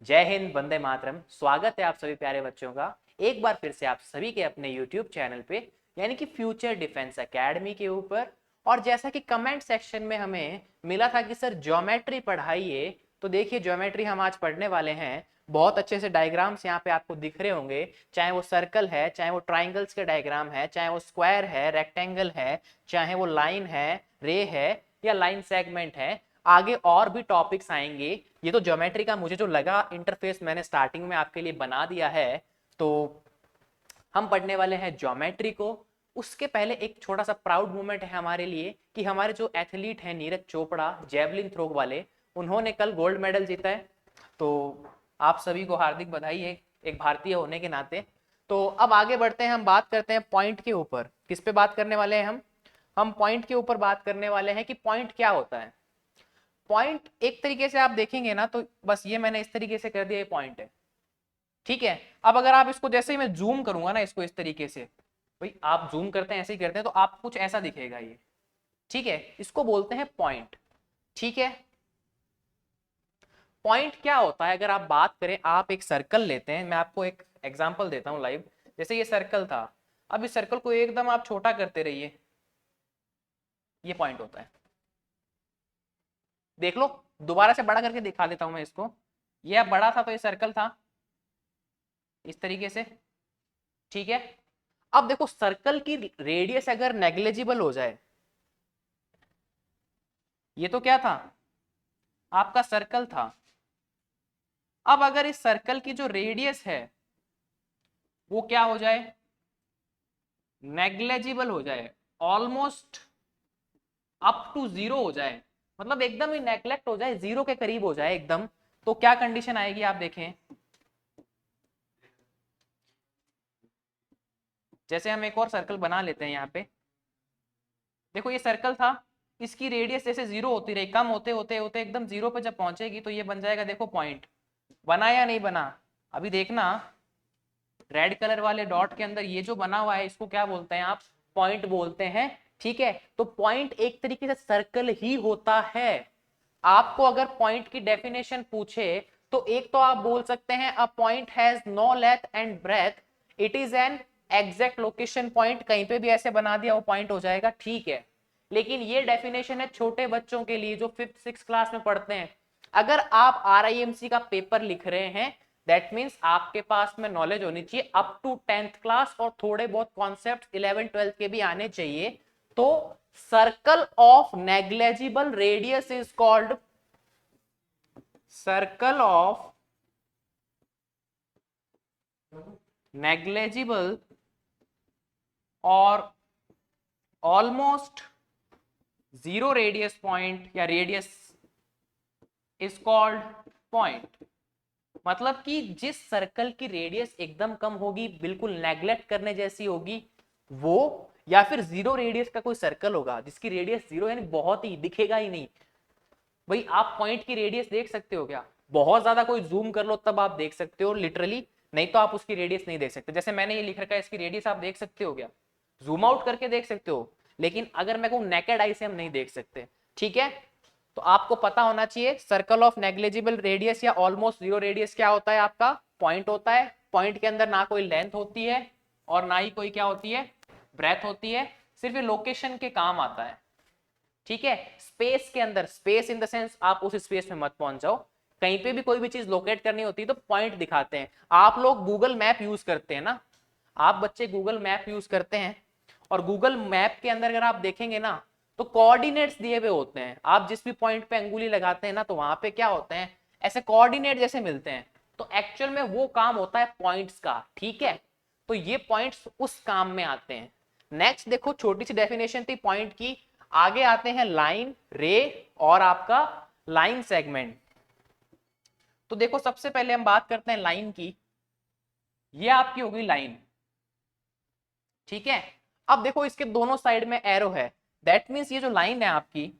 जय हिंद, वंदे मातरम। स्वागत है आप सभी प्यारे बच्चों का एक बार फिर से आप सभी के अपने YouTube चैनल पे, यानी कि फ्यूचर डिफेंस एकेडमी के ऊपर। और जैसा कि कमेंट सेक्शन में हमें मिला था कि सर ज्योमेट्री पढ़ाइए, तो देखिए ज्योमेट्री हम आज पढ़ने वाले हैं। बहुत अच्छे से डायग्राम्स यहाँ पे आपको दिख रहे होंगे, चाहे वो सर्कल है, चाहे वो ट्राइंगल्स के डायग्राम है, चाहे वो स्क्वायर है, रेक्टेंगल है, चाहे वो लाइन है, रे है, या लाइन सेगमेंट है। आगे और भी टॉपिक्स आएंगे। ये तो ज्योमेट्री का मुझे जो लगा इंटरफेस मैंने स्टार्टिंग में आपके लिए बना दिया है। तो हम पढ़ने वाले हैं ज्योमेट्री को। उसके पहले एक छोटा सा प्राउड मोमेंट है हमारे लिए कि हमारे जो एथलीट हैं नीरज चोपड़ा, जेवलिन थ्रो वाले, उन्होंने कल गोल्ड मेडल जीता है। तो आप सभी को हार्दिक बधाई है एक भारतीय होने के नाते। तो अब आगे बढ़ते हैं, हम बात करते हैं पॉइंट के ऊपर। किस पे बात करने वाले हैं हम पॉइंट के ऊपर बात करने वाले हैं कि पॉइंट क्या होता है। पॉइंट एक तरीके से आप देखेंगे ना, तो बस ये मैंने इस तरीके से कर दिया, ये पॉइंट है। ठीक है। अब अगर आप इसको जैसे ही मैं जूम करूंगा ना, इसको इस तरीके से, भाई आप जूम करते हैं ऐसे ही करते हैं, तो आप कुछ ऐसा दिखेगा ये। ठीक है, इसको बोलते हैं पॉइंट। ठीक है। पॉइंट क्या होता है, अगर आप बात करें, आप एक सर्कल लेते हैं, मैं आपको एक एग्जांपल देता हूं लाइव। जैसे ये सर्कल था, अब इस सर्कल को एकदम आप छोटा करते रहिए, ये पॉइंट होता है। देख लो, दोबारा से बड़ा करके दिखा देता हूं मैं इसको। ये अब बड़ा था तो ये सर्कल था इस तरीके से। ठीक है। अब देखो, सर्कल की रेडियस अगर नेग्लेजिबल हो जाए, ये तो क्या था, आपका सर्कल था। अब अगर इस सर्कल की जो रेडियस है वो क्या हो जाए, नेग्लेजिबल हो जाए, ऑलमोस्ट अप टू जीरो हो जाए, मतलब एकदम ही नेग्लेक्ट हो जाए, जीरो के करीब हो जाए एकदम, तो क्या कंडीशन आएगी आप देखें। जैसे हम एक और सर्कल बना लेते हैं यहाँ पे। देखो ये सर्कल था, इसकी रेडियस जैसे जीरो होती रही, कम होते होते होते एकदम जीरो पे जब पहुंचेगी तो ये बन जाएगा, देखो पॉइंट। बना या नहीं बना, अभी देखना। रेड कलर वाले डॉट के अंदर ये जो बना हुआ है, इसको क्या बोलते हैं आप, पॉइंट बोलते हैं। ठीक है। तो पॉइंट एक तरीके से सर्कल ही होता है। आपको अगर पॉइंट की डेफिनेशन पूछे, तो एक तो आप बोल सकते हैं a point has no length and breadth, it is an exact location point. कहीं पे भी ऐसे बना दिया वो पॉइंट हो जाएगा। ठीक है। लेकिन ये डेफिनेशन है छोटे बच्चों के लिए जो 5th 6th क्लास में पढ़ते हैं। अगर आप RIMC का पेपर लिख रहे हैं, दैट मीन्स आपके पास में नॉलेज होनी चाहिए अप टू 10th क्लास, और थोड़े बहुत कॉन्सेप्ट 11th 12th के भी आने चाहिए। तो circle of negligible radius is called circle of negligible और ऑलमोस्ट जीरो रेडियस पॉइंट या रेडियस इज कॉल्ड पॉइंट। मतलब कि जिस सर्कल की रेडियस एकदम कम होगी, बिल्कुल नेग्लेक्ट करने जैसी होगी वो, या फिर जीरो रेडियस का कोई सर्कल होगा जिसकी रेडियस जीरो, यानी बहुत ही दिखेगा ही नहीं। भाई आप पॉइंट की रेडियस देख सकते हो क्या, बहुत ज्यादा कोई जूम कर लो तब आप देख सकते हो लिटरली, नहीं तो आप उसकी रेडियस नहीं देख सकते। जैसे मैंने ये लिख रखा है, इसकी रेडियस आप देख सकते हो क्या, जूम आउट करके देख सकते हो, लेकिन अगर मैं कहूँ नेकेड आई से हम नहीं देख सकते। ठीक है। तो आपको पता होना चाहिए सर्कल ऑफ नेग्लेजिबल रेडियस या ऑलमोस्ट जीरो रेडियस क्या होता है, आपका पॉइंट होता है। पॉइंट के अंदर ना कोई लेंथ होती है और ना ही कोई क्या होती है, ब्रेथ होती है, सिर्फ ये लोकेशन के काम आता है। ठीक है। स्पेस के अंदर, स्पेस इन द सेंस आप उस स्पेस में मत पहुंच जाओ, कहीं पे भी कोई भी चीज लोकेट करनी होती है तो पॉइंट दिखाते हैं। आप लोग गूगल मैप यूज करते हैं ना, आप बच्चे गूगल मैप यूज करते हैं, और गूगल मैप के अंदर अगर आप देखेंगे ना, तो कोऑर्डिनेट्स दिए हुए होते हैं। आप जिस भी पॉइंट पे अंगुली लगाते हैं ना, तो वहां पे क्या होते हैं, ऐसे कोऑर्डिनेट जैसे मिलते हैं। तो एक्चुअल में वो काम होता है पॉइंट्स का। ठीक है। तो ये पॉइंट्स उस काम में आते हैं। नेक्स्ट देखो, छोटी सी डेफिनेशन थी पॉइंट की। आगे आते हैं लाइन, रे, और आपका लाइन सेगमेंट। तो देखो सबसे पहले हम बात करते हैं लाइन की। ये आपकी होगी लाइन। ठीक है। अब देखो इसके दोनों साइड में एरो है, दैट मीन्स ये जो लाइन है आपकी,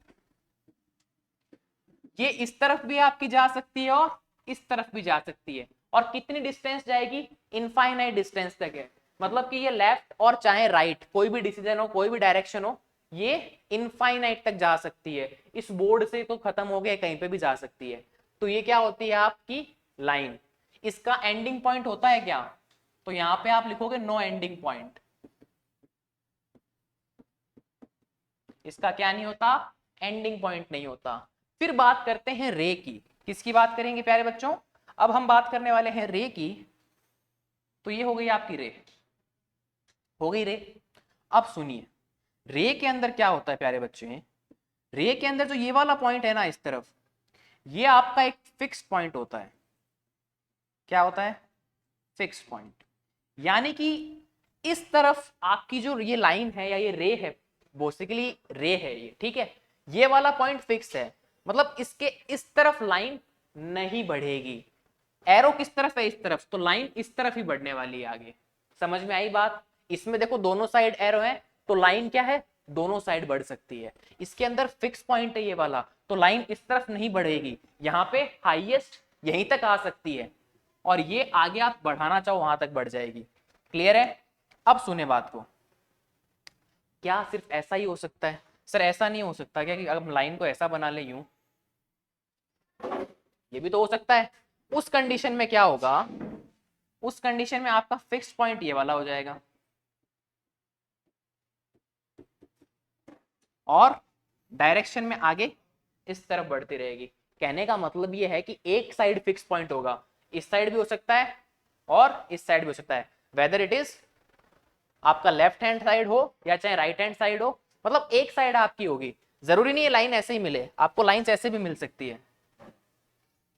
ये इस तरफ भी आपकी जा सकती है और इस तरफ भी जा सकती है। और कितनी डिस्टेंस जाएगी, इनफाइनाइट डिस्टेंस तक है। मतलब कि ये लेफ्ट और चाहे राइट, कोई भी डिसीजन हो, कोई भी डायरेक्शन हो, ये इनफाइनाइट तक जा सकती है। इस बोर्ड से तो खत्म हो गया, कहीं पे भी जा सकती है। तो ये क्या होती है आपकी लाइन, इसका एंडिंग पॉइंट होता है क्या? तो यहां पे आप लिखोगे नो एंडिंग पॉइंट, इसका क्या नहीं होता? एंडिंग पॉइंट नहीं होता। फिर बात करते हैं रे की। किसकी बात करेंगे प्यारे बच्चों? अब हम बात करने वाले हैं रे की। तो ये हो गई आपकी रे, हो गई रे। अब सुनिए, रे के अंदर क्या होता है प्यारे बच्चे? रे के अंदर जो ये वाला पॉइंट है ना इस तरफ, ये आपका एक फिक्स पॉइंट होता है। क्या होता है? Fix point. यानी कि इस तरफ आपकी जो ये लाइन है या ये रे है, बेसिकली रे है ये, ठीक है, ये वाला पॉइंट फिक्स है, मतलब इसके इस तरफ लाइन नहीं बढ़ेगी। एरो किस तरफ है? इस तरफ, तो लाइन इस तरफ ही बढ़ने वाली है आगे। समझ में आई बात? इसमें देखो दोनों साइड एरो है, तो लाइन क्या है? दोनों साइड बढ़ सकती है। इसके अंदर फिक्स पॉइंट है ये वाला, तो लाइन इस तरफ नहीं बढ़ेगी, यहाँ पे हाईएस्ट यहीं तक आ सकती है, और ये आगे आप बढ़ाना चाहो वहां तक बढ़ जाएगी। क्लियर है? अब सुने बात को, क्या सिर्फ ऐसा ही हो सकता है? सर ऐसा नहीं हो सकता क्या कि अगर हम लाइन को ऐसा बना ले यूं, ये भी तो हो सकता है। उस कंडीशन में क्या होगा? उस कंडीशन में आपका फिक्स पॉइंट ये वाला हो जाएगा, और डायरेक्शन में आगे इस तरफ बढ़ती रहेगी। कहने का मतलब ये है कि एक साइड फिक्स पॉइंट होगा, इस साइड भी हो सकता है और इस साइड भी हो सकता है, वेदर इट इज आपका लेफ्ट हैंड साइड हो या चाहे राइट हैंड साइड हो, मतलब एक साइड आपकी होगी। जरूरी नहीं है लाइन ऐसे ही मिले, आपको लाइंस ऐसे भी मिल सकती है।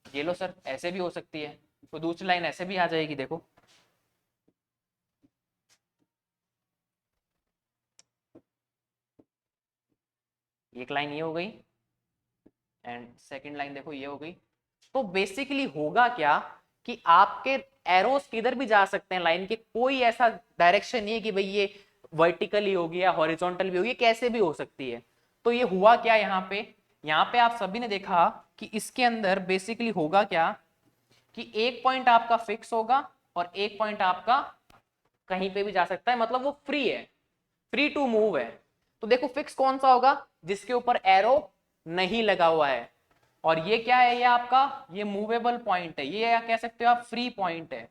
ये लो सर, ऐसे भी हो सकती है, तो दूसरी लाइन ऐसे भी आ जाएगी, देखो। एक लाइन ये हो गई एंड सेकंड लाइन देखो ये हो गई। तो बेसिकली होगा क्या कि आपके एरोस किधर भी जा सकते हैं लाइन के, कोई ऐसा डायरेक्शन नहीं है कि भाई ये वर्टिकली होगी या हॉरिजॉन्टल भी होगी, कैसे भी हो सकती है। तो ये हुआ क्या यहाँ पे आप सभी ने देखा कि इसके अंदर बेसिकली होगा क्या कि एक पॉइंट आपका फिक्स होगा और एक पॉइंट आपका कहीं पे भी जा सकता है, मतलब वो फ्री है, फ्री टू मूव है। तो देखो फिक्स कौन सा होगा? जिसके ऊपर एरो नहीं लगा हुआ है। और ये क्या है? ये आपका ये मूवेबल पॉइंट है, ये कह सकते हो आप फ्री पॉइंट है।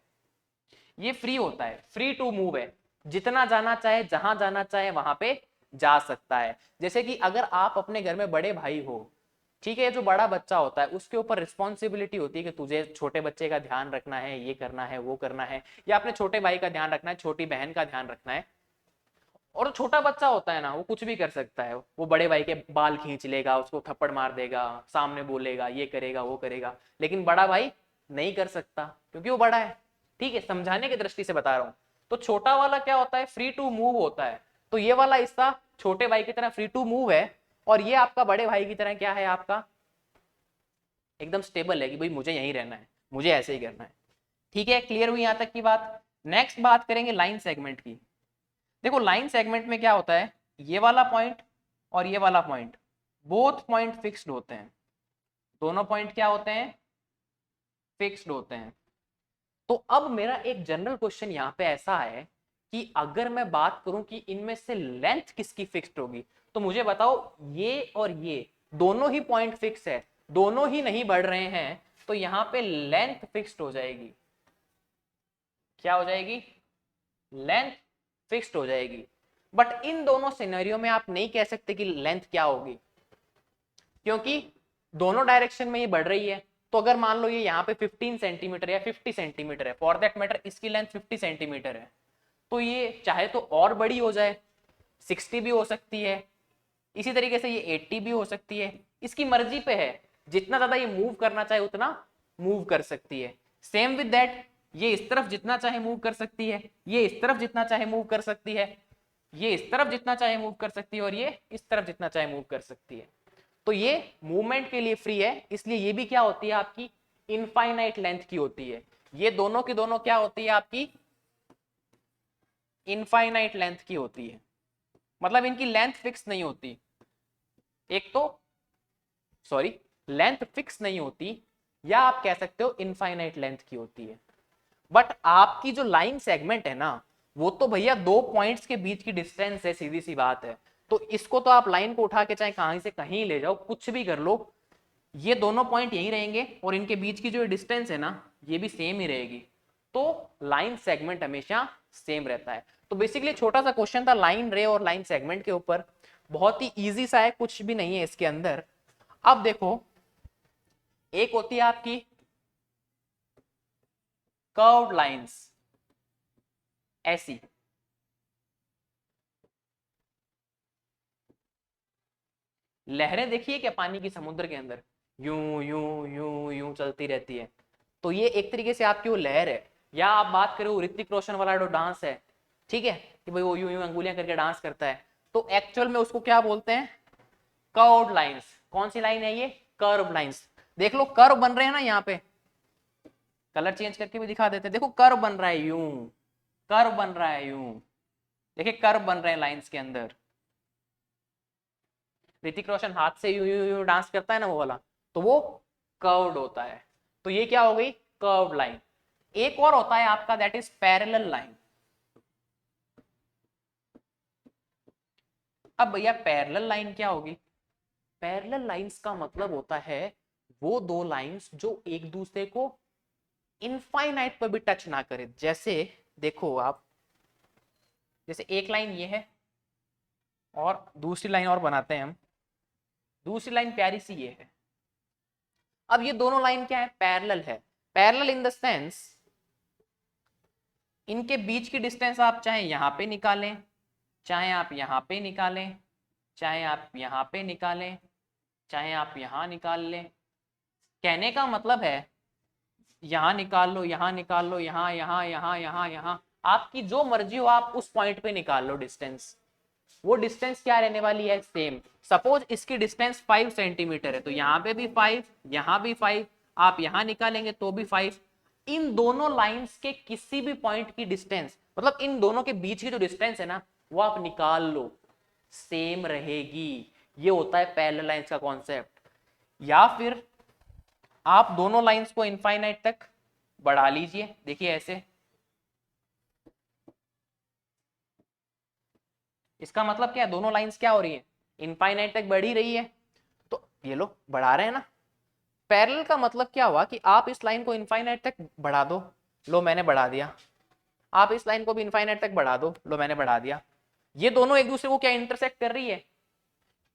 ये फ्री होता है, फ्री टू मूव है, जितना जाना चाहे जहां जाना चाहे वहां पे जा सकता है। जैसे कि अगर आप अपने घर में बड़े भाई हो, ठीक है, जो बड़ा बच्चा होता है उसके ऊपर रिस्पॉन्सिबिलिटी होती है कि तुझे छोटे बच्चे का ध्यान रखना है, ये करना है, वो करना है, या अपने छोटे भाई का ध्यान रखना है, छोटी बहन का ध्यान रखना है। और छोटा बच्चा होता है ना, वो कुछ भी कर सकता है, वो बड़े भाई के बाल खींच लेगा, उसको थप्पड़ मार देगा, सामने बोलेगा, ये करेगा, वो करेगा, लेकिन बड़ा भाई नहीं कर सकता क्योंकि वो बड़ा है। ठीक है, समझाने की दृष्टि से बता रहा हूं। तो छोटा वाला क्या होता है? फ्री टू मूव होता है। तो ये वाला हिस्सा छोटे भाई की तरह फ्री टू मूव है, और ये आपका बड़े भाई की तरह क्या है? आपका एकदम स्टेबल है कि भाई मुझे यहीं रहना है, मुझे ऐसे ही करना है। ठीक है, क्लियर हुई यहां तक की बात? नेक्स्ट बात करेंगे लाइन सेगमेंट की। देखो लाइन सेगमेंट में क्या होता है, ये वाला पॉइंट और ये वाला पॉइंट, बोथ पॉइंट फिक्स्ड होते हैं। दोनों पॉइंट क्या होते हैं? फिक्स्ड होते हैं। तो अब मेरा एक जनरल क्वेश्चन यहाँ पे ऐसा है कि अगर मैं बात करूं कि इनमें से लेंथ किसकी फिक्स्ड होगी, तो मुझे बताओ, ये और ये दोनों ही पॉइंट फिक्स है, दोनों ही नहीं बढ़ रहे हैं, तो यहाँ पे लेंथ फिक्स्ड हो जाएगी। क्या हो जाएगी? लेंथ फिक्स्ड हो जाएगी। बट इन दोनों सिनेरियो में आप नहीं कह सकते कि लेंथ क्या होगी, क्योंकि दोनों डायरेक्शन में ये बढ़ रही है। तो अगर मान लो ये यहाँ पे 15 सेंटीमीटर या 50 सेंटीमीटर है, फॉर दैट मैटर इसकी लेंथ 50 सेंटीमीटर है, तो ये चाहे तो और बड़ी हो जाए, 60 भी हो सकती है, इसी तरीके से ये 80 भी हो सकती है, इसकी मर्जी पे है। जितना ज्यादा ये मूव करना चाहे उतना मूव कर सकती है। सेम विद दैट, ये इस तरफ जितना चाहे मूव कर सकती है, ये इस तरफ जितना चाहे मूव कर सकती है, ये इस तरफ जितना चाहे मूव कर सकती है, और ये इस तरफ जितना चाहे मूव कर सकती है। तो ये मूवमेंट के लिए फ्री है, इसलिए ये भी क्या होती है? आपकी इनफाइनाइट लेंथ की होती है। ये दोनों की दोनों क्या होती है? आपकी इनफाइनाइट लेंथ की होती है, मतलब इनकी लेंथ फिक्स नहीं होती। एक तो सॉरी, लेंथ फिक्स नहीं होती, या आप कह सकते हो इनफाइनाइट लेंथ की होती है। बट आपकी जो लाइन सेगमेंट है ना, वो तो भैया दो पॉइंट्स के बीच की डिस्टेंस है, सीधी सी बात है। तो इसको तो आप लाइन को उठा के चाहे कहीं से कहीं ले जाओ, कुछ भी कर लो, ये दोनों पॉइंट यही रहेंगे और इनके बीच की जो डिस्टेंस है ना ये भी सेम ही रहेगी, तो लाइन सेगमेंट हमेशा सेम रहता है। तो बेसिकली छोटा सा क्वेश्चन था लाइन रे और लाइन सेगमेंट के ऊपर, बहुत ही इजी सा है, कुछ भी नहीं है इसके अंदर। अब देखो एक होती है आपकी कर्व्ड लाइंस, ऐसी लहरें देखिए क्या पानी की समुद्र के अंदर यूं यूं यूं यूं चलती रहती है, तो ये एक तरीके से आपकी वो लहर है। या आप बात करो ऋतिक रोशन वाला जो डांस है, ठीक है, कि भाई वो यूं यूं अंगुलियां करके डांस करता है, तो एक्चुअल में उसको क्या बोलते हैं, कर्व्ड लाइंस। कौन सी लाइन है ये, कर्व लाइंस। देख लो कर्व बन रहे हैं ना, यहाँ पे कलर चेंज करके भी दिखा देते हैं, देखो कर्व बन रहा है यूं, कर्व बन रहा है यूं, देखिए कर्व बन रहे हैं लाइंस के अंदर। ऋतिक रोशन हाथ से यूं यूं यूं डांस करता है ना वो वाला, तो वो कर्व्ड होता है। तो ये क्या हो गई, कर्व्ड लाइन। एक और होता है आपका दैट इज पैरेलल लाइन। अब भैया पैरेलल लाइन क्या होगी, पैरेलल लाइंस का मतलब होता है वो दो लाइंस जो एक दूसरे को इनफाइनाइट पर भी टच ना करे। जैसे देखो आप, जैसे एक लाइन ये है और दूसरी लाइन और बनाते हैं हम, दूसरी लाइन प्यारी सी ये है। अब ये दोनों लाइन क्या है, पैरेलल है। पैरेलल इन द सेंस इनके बीच की डिस्टेंस आप चाहे यहां पे निकालें, चाहे आप यहां पे निकालें, चाहे आप यहां पे निकालें, चाहे आप यहां निकाल लें। कहने का मतलब है यहां निकाल लो, यहां निकाल लो, यहां यहां यहां यहां यहां, आपकी जो मर्जी हो आप उस पॉइंट पे निकाल लो डिस्टेंस, वो डिस्टेंस क्या रहने वाली है, सेम। सपोज इसकी डिस्टेंस 5 सेंटीमीटर है, तो यहाँ पे भी 5, यहाँ भी 5, आप यहाँ निकालेंगे तो भी 5। इन दोनों लाइंस के किसी भी पॉइंट की डिस्टेंस, मतलब इन दोनों के बीच की जो डिस्टेंस है ना वो आप निकाल लो, सेम रहेगी। ये होता है पैरेलल लाइंस का कॉन्सेप्ट। या फिर आप दोनों लाइंस को इनफाइनाइट तक बढ़ा लीजिए, देखिए ऐसे, इसका मतलब क्या है, दोनों लाइंस क्या हो रही है, इनफाइनाइट तक बढ़ ही रही है। तो ये लो बढ़ा रहे हैं ना। पैरेलल का मतलब क्या हुआ कि आप इस लाइन को इनफाइनाइट तक बढ़ा दो, लो मैंने बढ़ा दिया, आप इस लाइन को भी इनफाइनाइट तक बढ़ा दो, लो मैंने बढ़ा दिया। ये दोनों एक दूसरे को क्या इंटरसेक्ट कर रही है,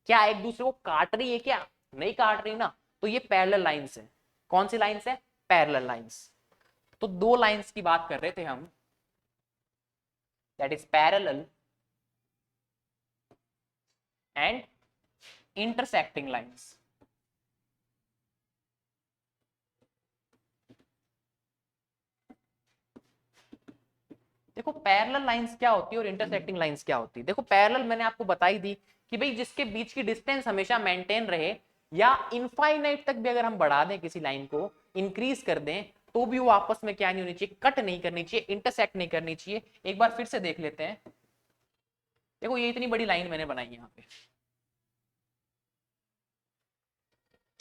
क्या एक दूसरे को काट रही है, क्या नहीं काट रही ना, तो ये पैरेलल लाइंस है। कौन सी लाइंस है, पैरेलल लाइंस। तो दो लाइंस की बात कर रहे थे हम, that is parallel and intersecting lines. देखो पैरेलल लाइंस क्या होती है और इंटरसेक्टिंग लाइंस क्या होती है। देखो पैरेलल मैंने आपको बताई दी कि भाई जिसके बीच की डिस्टेंस हमेशा मेंटेन रहे, या इनफाइनाइट तक भी अगर हम बढ़ा दें किसी लाइन को, इंक्रीज कर दें, तो भी वो आपस में क्या नहीं होनी चाहिए, कट नहीं करनी चाहिए, इंटरसेक्ट नहीं करनी चाहिए। एक बार फिर से देख लेते हैं। देखो ये इतनी बड़ी लाइन मैंने बनाई यहाँ पे,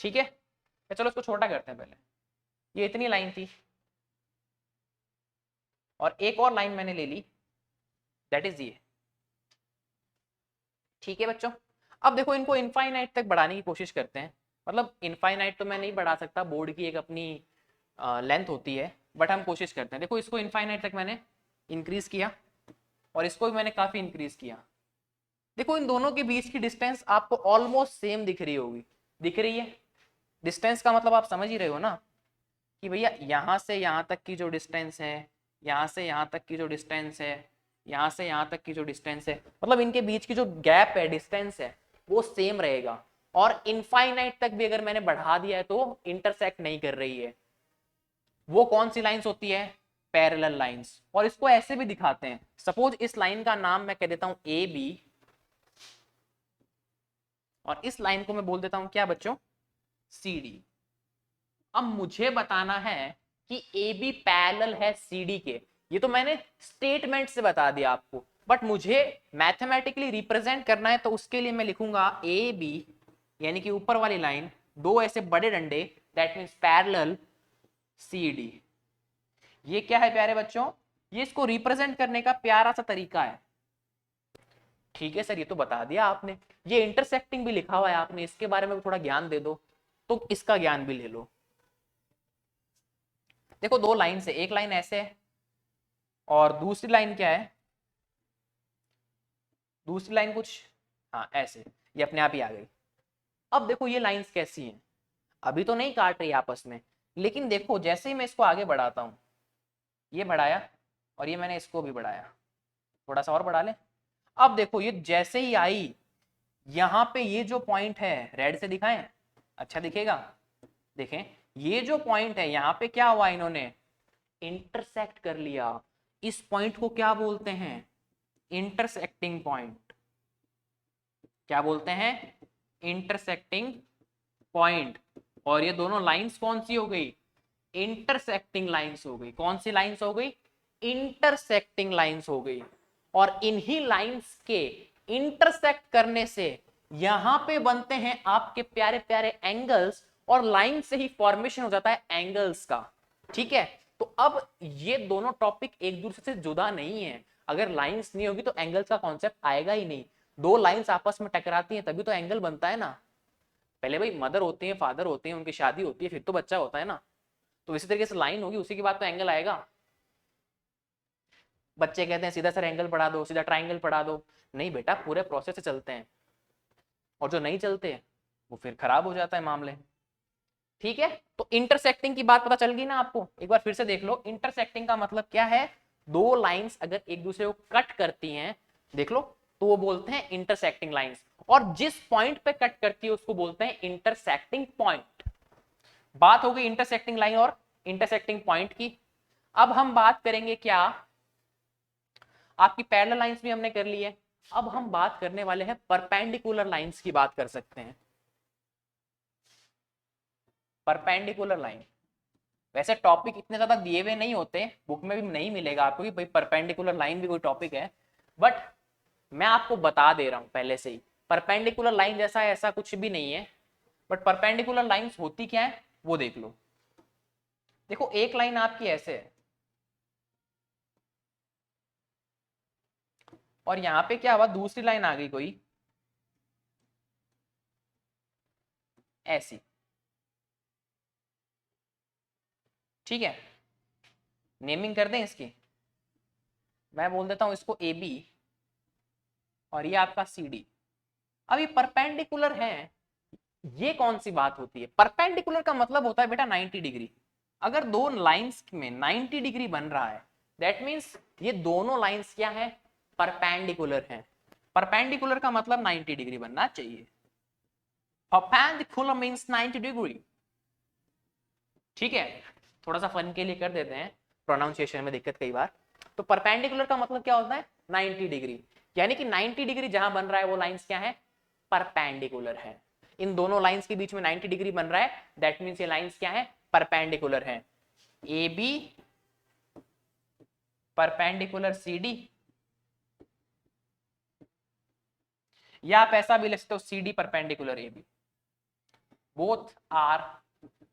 ठीक है, तो चलो इसको छोटा करते हैं पहले। ये इतनी लाइन थी और एक और लाइन मैंने ले ली, दैट इज ये, ठीक है बच्चों। अब देखो इनको इनफाइनाइट तक बढ़ाने की कोशिश करते हैं। मतलब इनफाइनाइट तो मैं नहीं बढ़ा सकता, बोर्ड की एक अपनी लेंथ होती है, बट हम कोशिश करते हैं। देखो इसको इनफाइनाइट तक मैंने इंक्रीज किया और इसको भी मैंने काफी इंक्रीज किया। देखो इन दोनों के बीच की डिस्टेंस आपको ऑलमोस्ट सेम दिख रही होगी, दिख रही है। डिस्टेंस का मतलब आप समझ ही रहे हो ना, कि भैया यहाँ से यहाँ तक की जो डिस्टेंस है, यहाँ से यहाँ तक की जो डिस्टेंस है, यहाँ से यहाँ तक की जो डिस्टेंस है, मतलब इनके बीच की जो गैप है, डिस्टेंस है, वो सेम रहेगा। और इनफाइनाइट तक भी अगर मैंने बढ़ा दिया है तो इंटरसेक्ट नहीं कर रही है। वो कौन सी लाइंस होती है, पैरेलल लाइंस। और इसको ऐसे भी दिखाते हैं, सपोज इस लाइन का नाम मैं कह देता हूं ए बी, और इस लाइन को मैं बोल देता हूं क्या बच्चों, सी डी। अब मुझे बताना है कि ए बी पैरेलल है सी डी के, ये तो मैंने स्टेटमेंट से बता दिया आपको, बट मुझे मैथमेटिकली रिप्रेजेंट करना है, तो उसके लिए मैं लिखूंगा ए बी, यानी कि ऊपर वाली लाइन, दो ऐसे बड़े डंडे, that means parallel C D. ये क्या है प्यारे बच्चों, ये इसको रिप्रेजेंट करने का प्यारा सा तरीका है। ठीक है सर, ये तो बता दिया आपने, ये इंटरसेक्टिंग भी लिखा हुआ है आपने, इसके बारे में थोड़ा ज्ञान दे दो। तो इसका ज्ञान भी ले लो। देखो दो लाइन से, एक लाइन ऐसे है और दूसरी लाइन क्या है, दूसरी लाइन कुछ हाँ ऐसे, ये अपने आप ही आ गई। अब देखो ये लाइंस कैसी हैं, अभी तो नहीं काट रही आपस में, लेकिन देखो जैसे ही मैं इसको आगे बढ़ाता हूं, ये बढ़ाया और ये मैंने इसको भी बढ़ाया, थोड़ा सा और बढ़ा ले। अब देखो ये जैसे ही आई, यहां पे ये जो पॉइंट है रेड से दिखाएं, अच्छा दिखेगा, देखें ये जो पॉइंट है यहाँ पे क्या हुआ, इन्होंने इंटरसेक्ट कर लिया। इस पॉइंट को क्या बोलते हैं, इंटरसेक्टिंग पॉइंट। क्या बोलते हैं, इंटरसेक्टिंग पॉइंट। और ये दोनों लाइंस कौन सी हो गई, इंटरसेक्टिंग लाइंस हो गई। कौन सी लाइंस हो गई, इंटरसेक्टिंग लाइंस हो गई। और इन्हीं लाइंस के इंटरसेक्ट करने से यहां पे बनते हैं आपके प्यारे प्यारे एंगल्स, और लाइन से ही फॉर्मेशन हो जाता है एंगल्स का। ठीक है, तो अब ये दोनों टॉपिक एक दूसरे से जुदा नहीं है। अगर लाइंस नहीं होगी तो एंगल्स का कॉन्सेप्ट आएगा ही नहीं। दो लाइंस आपस में टकराती हैं तभी तो एंगल बनता है ना। पहले भाई मदर होते हैं, फादर होते हैं, उनकी शादी होती है, फिर तो बच्चा होता है ना। तो इसी तरीके से लाइन होगी, उसी के बाद तो एंगल आएगा। बच्चे कहते हैं सीधा सर एंगल पढ़ा दो, सीधा ट्राइंगल पढ़ा दो। नहीं बेटा, पूरे प्रोसेस से चलते हैं, और जो नहीं चलते वो फिर खराब हो जाता है मामले। ठीक है, तो इंटरसेक्टिंग की बात पता चल गई ना आपको, एक बार फिर से देख लो। इंटरसेक्टिंग का मतलब क्या है, दो लाइंस अगर एक दूसरे को कट करती हैं, देख लो, तो वो बोलते हैं इंटरसेक्टिंग लाइंस। और जिस पॉइंट पे कट करती है उसको बोलते हैं इंटरसेक्टिंग पॉइंट। बात हो गई इंटरसेक्टिंग लाइन और इंटरसेक्टिंग पॉइंट की। अब हम बात करेंगे क्या, आपकी पैरेलल लाइंस भी हमने कर ली है, अब हम बात करने वाले हैं परपेंडिकुलर लाइंस की बात कर सकते हैं। परपेंडिकुलर लाइन, वैसे टॉपिक इतने ज्यादा दिए हुए नहीं होते, बुक में भी नहीं मिलेगा आपको कि भाई परपेंडिकुलर लाइन भी कोई टॉपिक है, बट मैं आपको बता दे रहा हूं पहले से ही। परपेंडिकुलर लाइन जैसा ऐसा कुछ भी नहीं है, बट परपेंडिकुलर लाइंस होती क्या है वो देख लो। देखो एक लाइन आपकी ऐसे है, और यहां पे क्या हुआ, दूसरी लाइन आ गई कोई ऐसी। ठीक है, नेमिंग कर दें इसकी, मैं बोल देता हूं इसको ए बी, और ये आपका सी डी। अब ये परपेंडिकुलर है, ये कौन सी बात होती है, परपेंडिकुलर का मतलब होता है बेटा 90 डिग्री। अगर दो लाइंस में 90 डिग्री बन रहा है, दैट मींस ये दोनों लाइंस क्या है, परपेंडिकुलर हैं। परपेंडिकुलर का मतलब 90 डिग्री बनना चाहिए। Perpendicular means 90 degree. ठीक है, थोड़ा सा फन के लिए कर देते हैं, प्रोनाउंसिएशन में दिक्कत कई बार। तो परपेंडिकुलर का मतलब क्या होता है, 90 डिग्री, यानी कि 90 डिग्री जहां बन रहा है वो लाइंस क्या है, परपेंडिकुलर है। इन दोनों लाइंस के बीच में 90 डिग्री बन रहा है, दैट मींस ये लाइंस क्या है, परपेंडिकुलर है। A B perpendicular C D, या आप ऐसा भी लिख सकते हो C D perpendicular A B, both are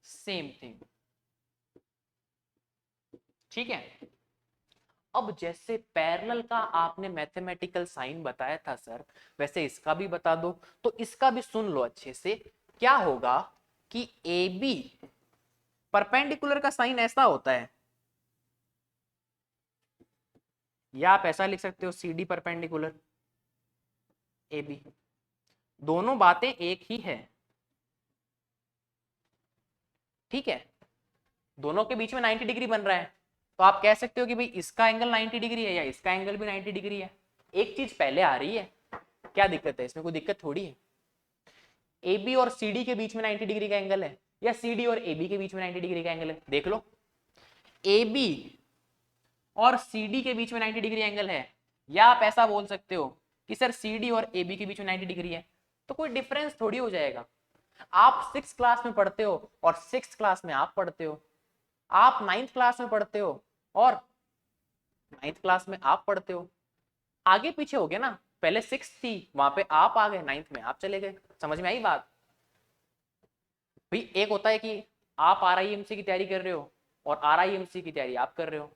same thing. ठीक है, अब जैसे पैरेलल का आपने मैथमेटिकल साइन बताया था सर, वैसे इसका भी बता दो। तो इसका भी सुन लो अच्छे से, क्या होगा कि ए बी परपेंडिकुलर का साइन ऐसा होता है, या आप ऐसा लिख सकते हो C D perpendicular A B, दोनों बातें एक ही है। ठीक है, दोनों के बीच में 90 डिग्री बन रहा है, तो आप कह सकते हो कि भाई इसका एंगल 90 डिग्री है या इसका एंगल भी 90 डिग्री है। एक चीज पहले आ रही है, क्या दिक्कत है इसमें, कोई दिक्कत थोड़ी है। ए बी और सी डी के बीच में 90 डिग्री का एंगल है, या सी डी और ए बी के बीच में 90 डिग्री का एंगल है, देख लो। ए बी और सी डी के बीच में 90 डिग्री एंगल है, या आप ऐसा बोल सकते हो कि सर सी डी और ए बी के बीच में 90 डिग्री है, तो कोई डिफरेंस थोड़ी हो जाएगा। आप 6th क्लास में पढ़ते हो और 6th क्लास में आप पढ़ते हो, आप 9th क्लास में पढ़ते हो और 9th क्लास में आप पढ़ते हो, आगे पीछे हो गया ना। पहले 6th थी, वहां पे आप आ गए, 9th में आप चले गए। समझ में आई बात भाई। एक होता है कि आप RIMC की तैयारी कर रहे हो और RIMC की तैयारी आप कर रहे हो,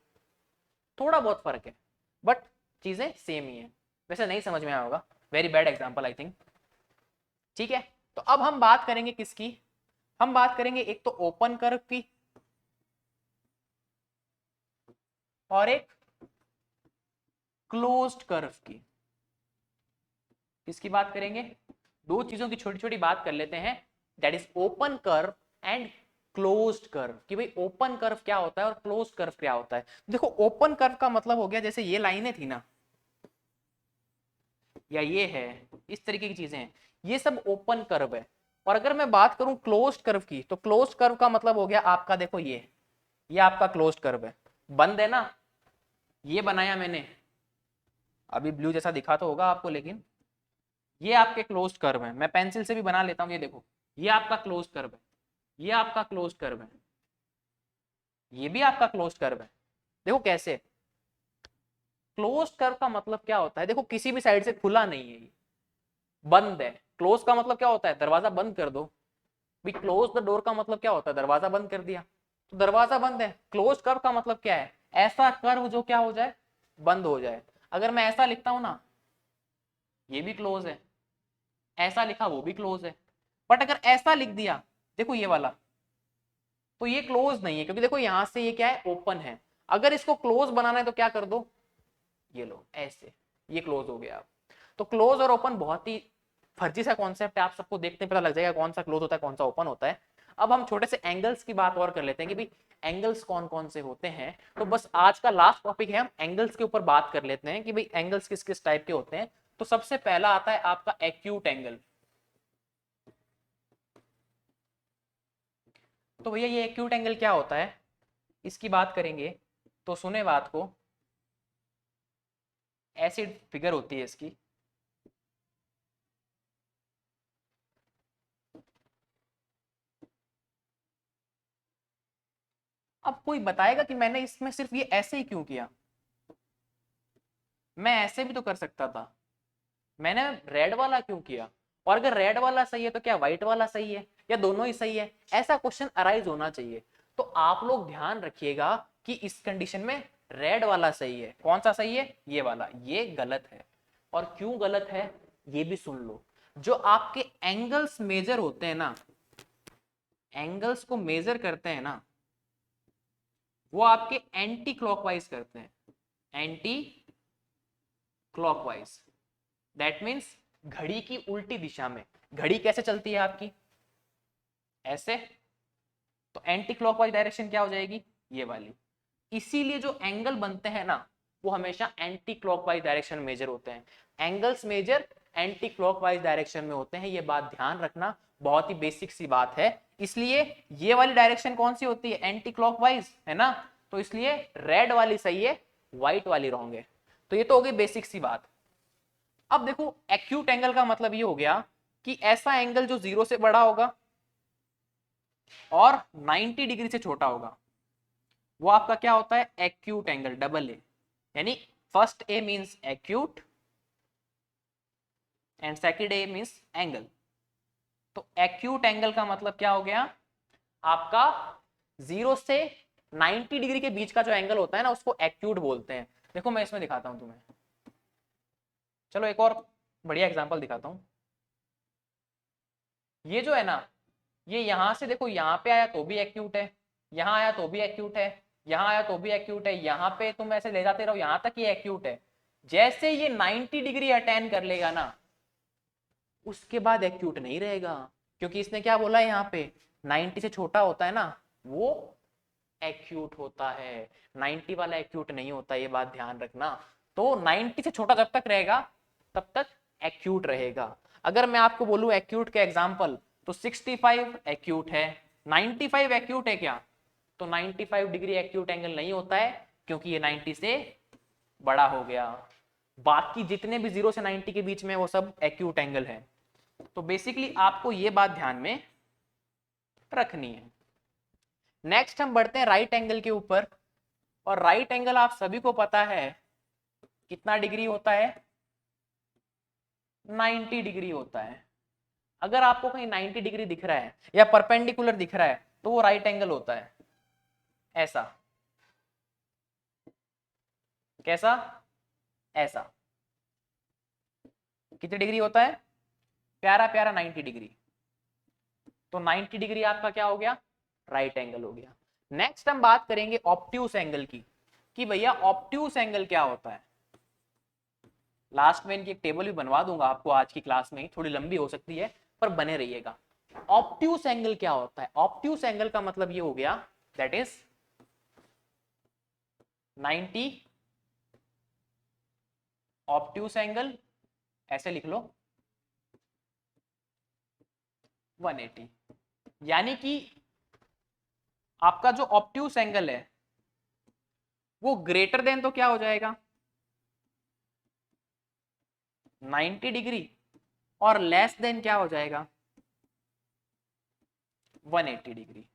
थोड़ा बहुत फर्क है, बट चीजें सेम ही है। वैसे नहीं समझ में आया होगा, very bad example I think. ठीक है, तो अब हम बात करेंगे किसकी, हम बात करेंगे एक तो ओपन कर्व की और एक क्लोज्ड कर्व की। किसकी बात करेंगे? दो चीजों की छोटी छोटी बात कर लेते हैं, that is open curve and closed curve, कि भाई ओपन कर्व क्या होता है और क्लोज्ड कर्व क्या होता है। देखो ओपन कर्व का मतलब हो गया जैसे ये लाइनें थी ना, या ये है, इस तरीके की चीजें हैं, ये सब ओपन कर्व है। और अगर मैं बात करूं क्लोज्ड कर्व की, तो क्लोज्ड कर्व का मतलब हो गया आपका, देखो ये आपका क्लोज्ड कर्व है, बंद है ना, ये बनाया मैंने, अभी ब्लू जैसा दिखा तो होगा आपको, लेकिन ये आपके क्लोज्ड कर्व है। मैं पेंसिल से भी बना लेता हूं, ये देखो, ये आपका क्लोज्ड कर्व है, ये आपका क्लोज्ड कर्व है, ये भी आपका क्लोज्ड कर्व है। देखो कैसे, क्लोज्ड कर्व का मतलब क्या होता है, देखो किसी भी साइड से खुला नहीं है, ये बंद है। क्लोज का मतलब क्या होता है, दरवाजा बंद कर दो, भी क्लोज द डोर का मतलब क्या होता है, दरवाजा बंद कर दिया, तो दरवाजा बंद है। क्लोज कर्व का मतलब क्या है, ऐसा कर्व जो क्या हो जाए, बंद हो जाए। अगर मैं ऐसा लिखता हूं ना, ये भी क्लोज है, ऐसा लिखा वो भी क्लोज है, बट अगर ऐसा लिख दिया, देखो ये वाला, तो ये क्लोज नहीं है, क्योंकि देखो यहां से ये क्या है, ओपन है। अगर इसको क्लोज बनाना है तो क्या कर दो, ये लो ऐसे, ये क्लोज हो गया। तो क्लोज और ओपन बहुत ही फर्जी सा कॉन्सेप्ट है, आप सबको देखते पता लग जाएगा कौन सा क्लोज होता है कौन सा ओपन होता है। अब हम छोटे से एंगल्स की बात और कर लेते हैं कि भाई एंगल्स कौन कौन से होते हैं। तो बस आज का लास्ट टॉपिक है, हम एंगल्स के ऊपर बात कर लेते हैं कि भाई एंगल्स किस किस टाइप के होते हैं। तो सबसे पहला आता है आपका एक्यूट एंगल। तो भैया ये एक्यूट एंगल क्या होता है, इसकी बात करेंगे तो सुने बात को, ऐसी फिगर होती है इसकी, अब कोई बताएगा कि मैंने इसमें सिर्फ ये ऐसे ही क्यों किया, मैं ऐसे भी तो कर सकता था, मैंने रेड वाला क्यों किया, और अगर रेड वाला सही है तो क्या व्हाइट वाला सही है, या दोनों ही सही है, ऐसा क्वेश्चन अराइज होना चाहिए। तो आप लोग ध्यान रखिएगा कि इस कंडीशन में रेड वाला सही है, कौन सा सही है, ये वाला, ये गलत है। और क्यों गलत है ये भी सुन लो, जो आपके एंगल्स मेजर होते हैं ना, एंगल्स को मेजर करते हैं ना, वो आपके एंटी क्लॉकवाइज करते हैं, एंटी क्लॉकवाइज। दैट मीन्स घड़ी की उल्टी दिशा में। घड़ी कैसे चलती है आपकी, ऐसे, तो एंटी क्लॉकवाइज डायरेक्शन क्या हो जाएगी, ये वाली। इसीलिए जो एंगल बनते हैं ना, वो हमेशा एंटी क्लॉकवाइज डायरेक्शन मेजर होते हैं। Angles measure anticlockwise direction में होते हैं, ये बात ध्यान रखना, बहुत ही बेसिक सी बात है। इसलिए ये वाली डायरेक्शन कौन सी होती है, एंटी क्लॉकवाइज, है ना, तो इसलिए रेड वाली सही है, व्हाइट वाली रॉन्ग है। तो ये तो हो गई बेसिक सी बात। अब देखो एक्यूट एंगल का मतलब ये हो गया कि ऐसा एंगल जो 0 से बड़ा होगा और 90 डिग्री से छोटा होगा, वो आपका क्या होता है, एक्यूट एंगल, डबल ए। यानी first A means acute and second A means angle. तो एक्यूट एंगल का मतलब क्या हो गया आपका, 0 से 90 डिग्री के बीच का जो एंगल होता है ना, उसको एक्यूट बोलते हैं। देखो मैं इसमें दिखाता हूं तुम्हें, चलो एक और बढ़िया एग्जांपल दिखाता हूं। ये जो है ना, ये यहां से देखो, यहां पे आया तो भी एक्यूट है, यहां आया तो भी एक्यूट है, यहां आया तो भी एक्यूट है, यहां पे तुम ऐसे ले जाते रहो यहां तक ये एक्यूट है। जैसे ये 90 डिग्री अटेन कर लेगा ना, उसके बाद एक्यूट नहीं रहेगा, क्योंकि इसने क्या बोला है यहाँ पे, 90 से छोटा होता है ना वो एक्यूट होता है, 90 वाला एक्यूट नहीं होता, ये बात ध्यान रखना। तो 90 से छोटा जब तक रहेगा तब तक एक्यूट रहेगा। अगर मैं आपको बोलूं एक्यूट के एग्जांपल, तो 65 एक्यूट है, 95 एक्यूट है क्या, तो 95 डिग्री एक्यूट एंगल नहीं होता है, क्योंकि ये 90 से बड़ा हो गया। बाकी जितने भी 0 से 90 के बीच में वो सब एक्यूट एंगल है। तो बेसिकली आपको ये बात ध्यान में रखनी है। नेक्स्ट हम बढ़ते हैं राइट एंगल के ऊपर। और राइट एंगल आप सभी को पता है कितना डिग्री होता है, 90 डिग्री होता है। अगर आपको कहीं 90 डिग्री दिख रहा है या परपेंडिकुलर दिख रहा है तो वो राइट एंगल होता है। ऐसा, कैसा, ऐसा, कितनी डिग्री होता है, प्यारा प्यारा 90 डिग्री। तो 90 डिग्री आपका क्या हो गया, राइट एंगल हो गया। नेक्स्ट हम बात करेंगे ऑब्ट्यूस एंगल की, कि भैया ऑब्ट्यूस एंगल क्या होता है। लास्ट में इनकी एक टेबल भी बनवा दूंगा आपको आज की क्लास में, थोड़ी लंबी हो सकती है पर बने रहिएगा। ऑब्ट्यूस एंगल क्या होता है, ऑब्ट्यूस एंगल का मतलब ये हो गया दैट इज 90 ऑब्ट्यूस एंगल, ऐसे लिख लो 180, यानी कि आपका जो ऑब्ट्यूस एंगल है वो ग्रेटर देन तो क्या हो जाएगा 90 डिग्री, और लेस देन क्या हो जाएगा 180 डिग्री।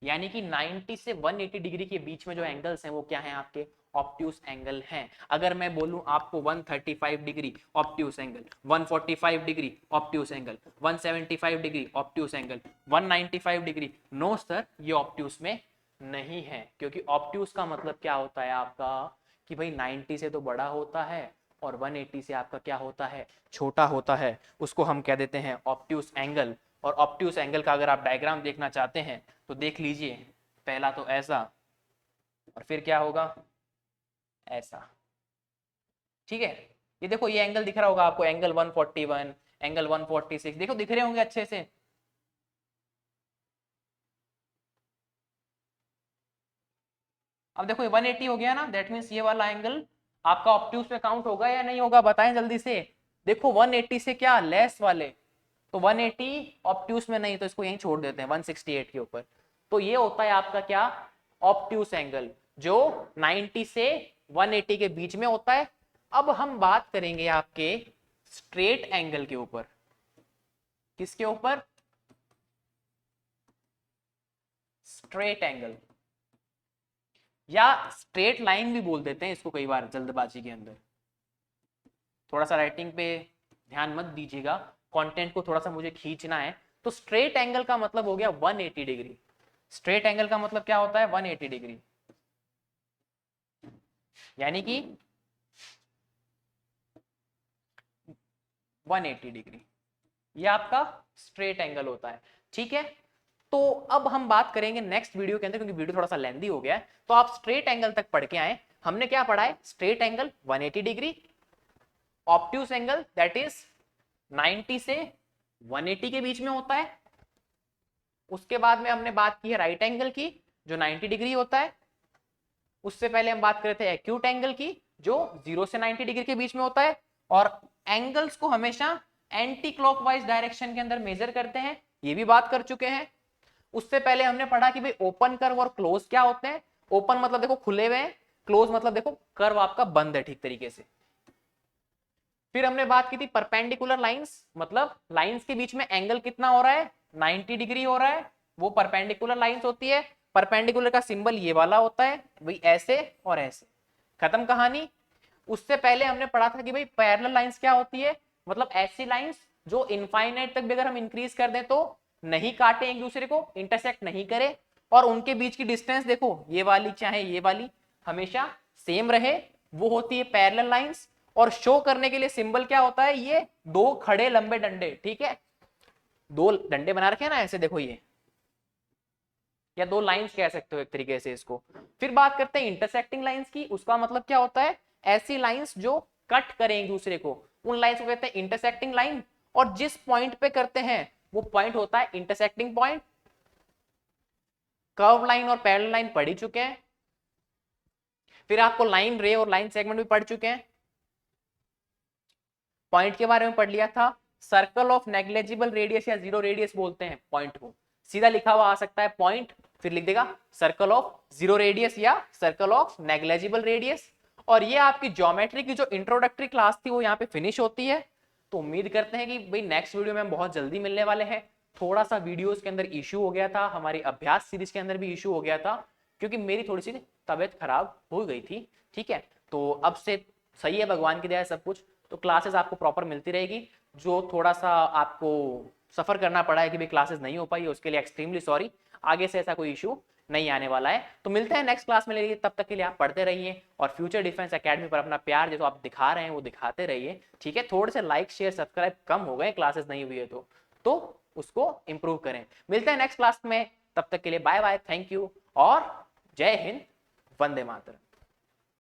यानी कि 90 से 180 डिग्री के बीच में जो एंगल्स हैं वो क्या हैं आपके ऑब्ट्यूस एंगल हैं। अगर मैं बोलूं आपको 135 degree obtuse angle, 145 degree obtuse angle, 175 degree obtuse angle, 195 degree, no sir ये ऑब्ट्यूस में नहीं है, क्योंकि ऑब्ट्यूस का मतलब क्या होता है आपका कि भाई 90 से तो बड़ा होता है और 180 से आपका क्या होता है छोटा होता है, उसको हम कह देते हैं ऑब्ट्यूस एंगल। और ऑब्ट्यूस एंगल का अगर आप डायग्राम देखना चाहते हैं तो देख लीजिए, पहला तो ऐसा और फिर क्या होगा ऐसा, ठीक है। ये देखो ये एंगल दिख रहा होगा आपको, एंगल 141, एंगल 146, देखो दिख रहे होंगे अच्छे से। अब देखो ये 180 हो गया ना, दैट मीन्स ये वाला एंगल आपका ऑब्ट्यूस में काउंट होगा या नहीं होगा, बताएं जल्दी से। देखो 180 से क्या लेस वाले, तो 180 ऑब्ट्यूस में नहीं, तो इसको यहीं छोड़ देते हैं 168 के ऊपर। तो ये होता है आपका क्या ऑब्ट्यूस एंगल, जो 90 से 180 के बीच में होता है। अब हम बात करेंगे आपके स्ट्रेट एंगल के ऊपर। किसके ऊपर, स्ट्रेट एंगल, या स्ट्रेट लाइन भी बोल देते हैं इसको कई बार जल्दबाजी के अंदर। थोड़ा सा राइटिंग पे ध्यान मत दीजिएगा, कंटेंट को थोड़ा सा मुझे खींचना है। तो स्ट्रेट एंगल का मतलब हो गया 180 डिग्री। स्ट्रेट एंगल का मतलब क्या होता है 180 डिग्री, यानी कि 180 डिग्री ये आपका स्ट्रेट एंगल होता है, ठीक है। तो अब हम बात करेंगे नेक्स्ट वीडियो के अंदर, क्योंकि वीडियो थोड़ा सा लेंदी हो गया है, तो आप स्ट्रेट एंगल तक पढ़ के आए। हमने क्या पढ़ा है, straight angle 180 degree, obtuse angle that is 90 से 180 के बीच में होता है। उसके बाद में हमने बात की है राइट एंगल की, जो 90 डिग्री होता है। उससे पहले हम बात कर रहे थे एक्यूट एंगल की, जो 0 से 90 डिग्री के बीच में होता है। और एंगल्स को हमेशा एंटी क्लॉकवाइज डायरेक्शन के अंदर मेजर करते हैं, ये भी बात कर चुके हैं। उससे पहले हमने पढ़ा कि भाई ओपन कर्व और क्लोज क्या होते हैं। ओपन मतलब देखो खुले हुए हैं, क्लोज मतलब देखो कर्व आपका बंद है ठीक तरीके से। फिर हमने बात की थी परपेंडिकुलर लाइंस, मतलब लाइंस के बीच में एंगल कितना हो रहा है 90 डिग्री हो रहा है, वो परपेंडिकुलर लाइंस होती है। परपेंडिकुलर का सिंबल ये वाला होता है भाई, ऐसे और ऐसे, खत्म कहानी। उससे पहले हमने पढ़ा था कि भाई पैरेलल लाइंस क्या होती है, मतलब ऐसी लाइंस जो इनफाइनाइट तक भी अगर हम इंक्रीज कर दें तो नहीं काटे एक दूसरे को, इंटरसेक्ट नहीं करे, और उनके बीच की डिस्टेंस देखो ये वाली चाहे ये वाली हमेशा सेम रहे, वो होती है पैरेलल लाइंस। और शो करने के लिए सिंबल क्या होता है, ये दो खड़े लंबे डंडे, ठीक है, दो डंडे बना रखे हैं ना ऐसे, देखो ये, या दो लाइंस कह सकते हो एक तरीके से इसको। फिर बात करते हैं इंटरसेक्टिंग लाइंस की, उसका मतलब क्या होता है, ऐसी लाइंस जो कट करें एक दूसरे को, उन लाइंस को कहते हैं इंटरसेक्टिंग लाइन। और जिस पॉइंट पे करते हैं वो पॉइंट होता है इंटरसेक्टिंग पॉइंट। कर्व लाइन और पैरेलल लाइन पढ़ ही चुके हैं। फिर आपको लाइन रे और लाइन सेगमेंट भी पढ़ चुके हैं। पॉइंट के बारे में पढ़ लिया था, सर्कल ऑफ नेग्लेजिबल रेडियस या जीरो रेडियस बोलते हैं पॉइंट को, सीधा लिखा हुआ आ सकता है पॉइंट, फिर लिख देगा सर्कल ऑफ जीरो रेडियस या सर्कल ऑफ नेग्लेजिबल रेडियस। और ये आपकी ज्योमेट्री की जो इंट्रोडक्टरी क्लास थी वो यहाँ पे फिनिश होती है। तो उम्मीद करते हैं कि भाई नेक्स्ट वीडियो में हम बहुत जल्दी मिलने वाले हैं। थोड़ा सा वीडियोस के अंदर इशू हो गया था, हमारी अभ्यास सीरीज के अंदर भी इशू हो गया था, क्योंकि मेरी थोड़ी सी तबीयत खराब हो गई थी, ठीक है। तो अब से सही है, भगवान की दया है सब कुछ, तो क्लासेस आपको प्रॉपर मिलती रहेगी। जो थोड़ा सा आपको सफर करना पड़ा है कि भाई क्लासेस नहीं हो पाई है, उसके लिए एक्सट्रीमली सॉरी। आगे से ऐसा कोई इशू नहीं आने वाला है। तो मिलते हैं नेक्स्ट क्लास में, लेकिन तब तक के लिए आप पढ़ते रहिए और फ्यूचर डिफेंस एकेडमी पर अपना प्यार जो आप दिखा रहे हैं वो दिखाते रहिए, ठीक है। थोड़े से लाइक शेयर सब्सक्राइब कम हो गए क्लासेस नहीं हुई है तो उसको इंप्रूव करें। मिलते हैं नेक्स्ट क्लास में, तब तक के लिए बाय बाय, थैंक यू और जय हिंद, वंदे मातरम।